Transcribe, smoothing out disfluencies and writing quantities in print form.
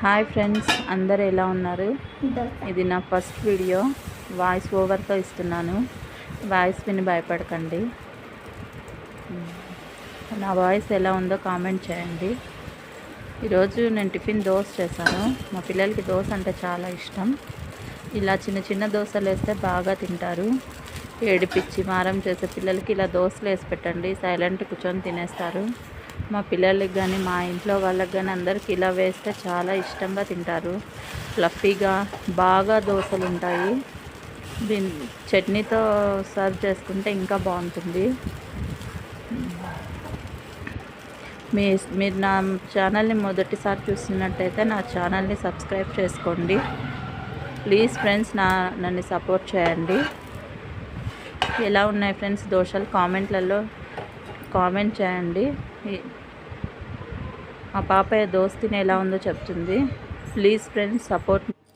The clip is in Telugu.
హాయ్ ఫ్రెండ్స్, అందరు ఎలా ఉన్నారు? ఇది నా ఫస్ట్ వీడియో. వాయిస్ ఓవర్తో ఇస్తున్నాను. వాయిస్ విని భయపడకండి. నా వాయిస్ ఎలా ఉందో కామెంట్ చేయండి. ఈరోజు నేను టిఫిన్ దోశ చేశాను. మా పిల్లలకి దోశ అంటే చాలా ఇష్టం. ఇలా చిన్న చిన్న దోశలు వేస్తే బాగా తింటారు. ఏడిపిచ్చి మారం చేసే పిల్లలకి ఇలా దోశలు వేసి పెట్టండి, సైలెంట్ కూర్చొని తినేస్తారు. మా పిల్లలకి కానీ మా ఇంట్లో వాళ్ళకి కానీ అందరికీ ఇలా వేస్తే చాలా ఇష్టంగా తింటారు. ఫ్లఫీగా బాగా దోశలు ఉంటాయి. దీని చట్నీతో సర్వ్ చేసుకుంటే ఇంకా బాగుంటుంది. మీరు నా ఛానల్ని మొదటిసారి చూస్తున్నట్టయితే నా ఛానల్ని సబ్స్క్రైబ్ చేసుకోండి. ప్లీజ్ ఫ్రెండ్స్, నన్ను సపోర్ట్ చేయండి. ఎలా ఉన్నాయి ఫ్రెండ్స్ దోశలు? కామెంట్లలో కామెంట్ చేయండి. మా పాప దోశ తిని ఎలా ఉందో చెప్తుంది. Please friends, support.